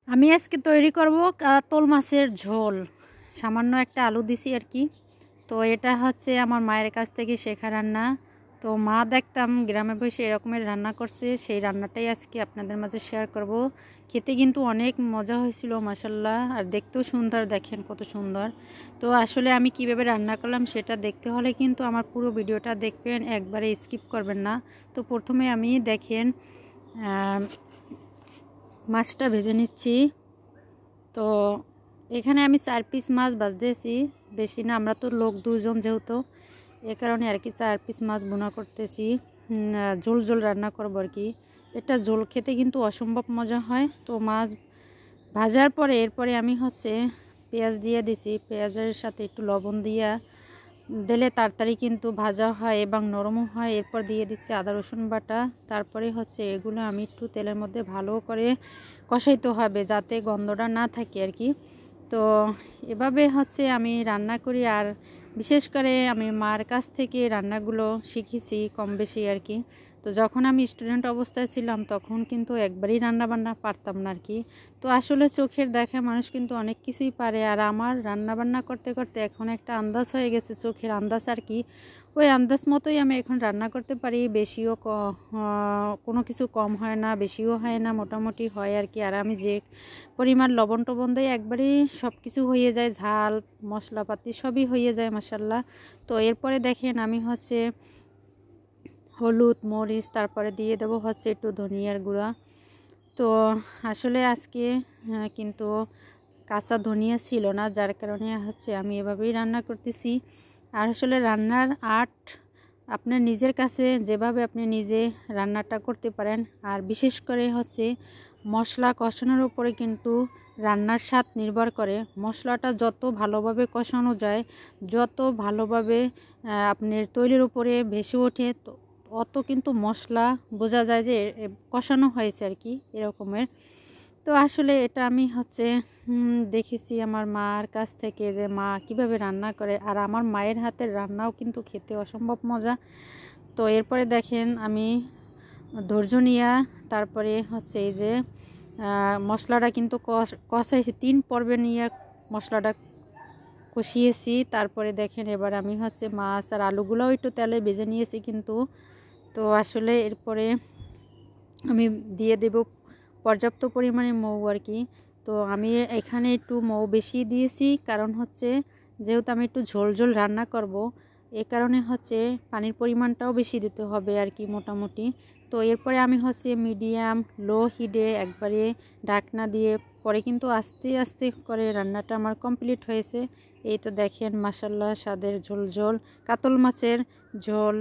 আমি আজকে তৈরি করব কাতল মাছের ঝোল। সামান্য একটা আলু দিছি আর কি। তো এটা হচ্ছে আমার মায়ের কাছ থেকে শেখা রান্না। তো মা দেখতাম গ্রামে বসে এরকমের রান্না করছে, সেই রান্নাটাই আজকে আপনাদের মাঝে শেয়ার করব। খেতে কিন্তু অনেক মজা হয়েছিল মাশাল্লাহ, আর দেখতেও সুন্দর, দেখেন কত সুন্দর। তো আসলে আমি কিভাবে রান্না করলাম সেটা দেখতে হলে কিন্তু আমার পুরো ভিডিওটা দেখবেন, একবারে স্কিপ করবেন না। তো প্রথমে আমি দেখেন মাছটা ভেজে নিচ্ছি। তো এখানে আমি 4 পিস মাছ ভাজতেছি, বেশি না, আমরা তো লোক 2 জন যেহেতু, এ কারণে আর কি 4 পিস মাছ বোনা করতেছি। ঝোল ঝোল রান্না করবো আর কি। এটা ঝোল খেতে কিন্তু অসম্ভব মজা হয়। তো মাছ ভাজার পরে এরপরে আমি হচ্ছে পেঁয়াজ দিয়ে দিছি। পেঁয়াজের সাথে একটু লবণ দিলে তাড়াতাড়ি কিন্তু ভাজা হয় এবং নরমও হয়। এরপর দিয়ে দিচ্ছি আদা রসুন বাটা। তারপরে হচ্ছে এগুলো আমি একটু তেলের মধ্যে ভালো করে কষাইতে হবে যাতে গন্ধটা না থাকে আর কি। তো এভাবে হচ্ছে আমি রান্না করি, আর বিশেষ করে আমি মার কাছ থেকে রান্নাগুলো শিখেছি কম বেশি আর কি। তো যখন আমি স্টুডেন্ট অবস্থায় ছিলাম তখন কিন্তু একবারই রান্না বান্না পারতাম না আর কি। তো আসলে চোখের দেখা মানুষ কিন্তু অনেক কিছুই পারে, আর আমার রান্না বান্না করতে করতে এখন একটা আন্দাজ হয়ে গেছে, চোখের আন্দাজ আর কি। ওই আন্দাজ মতোই আমি এখন রান্না করতে পারি। বেশিও কোনো কিছু কম হয় না, বেশিও হয় না, মোটামুটি হয় আর কি। আর আমি যে পরিমাণ লবণ টবণ দেয় একবারেই সব কিছু হয়ে যায়, ঝাল মশলাপাতি সবই হয়ে যায় মাশাল্লাহ। তো এরপরে দেখেন আমি হচ্ছে হলুদ মরিচ, তারপরে দিয়ে দেবো হচ্ছে একটু ধনিয়ার গুঁড়া। তো আসলে আজকে কিন্তু কাঁচা ধনিয়া ছিল না, যার কারণে হচ্ছে আমি এভাবেই রান্না করতেছি। আর আসলে রান্নার আর্ট আপনার নিজের কাছে, যেভাবে আপনি নিজে রান্নাটা করতে পারেন। আর বিশেষ করে হচ্ছে মশলা কষানোর উপরে কিন্তু রান্নার স্বাদ নির্ভর করে। মশলাটা যত ভালোভাবে কষানো যায়, যত ভালোভাবে আপনার তৈলের উপরে ভেসে ওঠে, অত কিন্তু মশলা বোঝা যায় যে কষানো হয়েছে আর কি, এরকমের। তো আসলে এটা আমি হচ্ছে দেখেছি আমার মার কাছ থেকে, যে মা কিভাবে রান্না করে, আর আমার মায়ের হাতের রান্নাও কিন্তু খেতে অসম্ভব মজা। তো এরপরে দেখেন আমি ধৈর্য নিয়ে তারপরে হচ্ছে এই যে মশলাটা কিন্তু কষাইছি, 3 পর্বে নিয়ে মশলাটা কষিয়েছি। তারপরে দেখেন এবার আমি হচ্ছে মাছ আর আলুগুলোও একটু তেলে ভেজে নিয়েছি কিন্তু। তো আসলে এরপরে আমি দিয়ে দেব পর্যাপ্ত পরিমাণে মৌ আর কি। তো আমি এখানে একটু মৌ বেশি দিয়েছি, কারণ হচ্ছে যেহেতু আমি একটু ঝোল ঝোল রান্না করব, এ কারণে হচ্ছে পানির পরিমাণটাও বেশি দিতে হবে আর কি মোটামুটি। তো এরপরে আমি হচ্ছে মিডিয়াম লো হিটে একবারে ঢাকনা দিয়ে পরে কিন্তু আস্তে আস্তে করে রান্নাটা আমার কমপ্লিট হয়েছে। এই তো দেখেন মাশাল্লাহ, স্বাদের ঝোল ঝোল কাতল মাছের ঝোল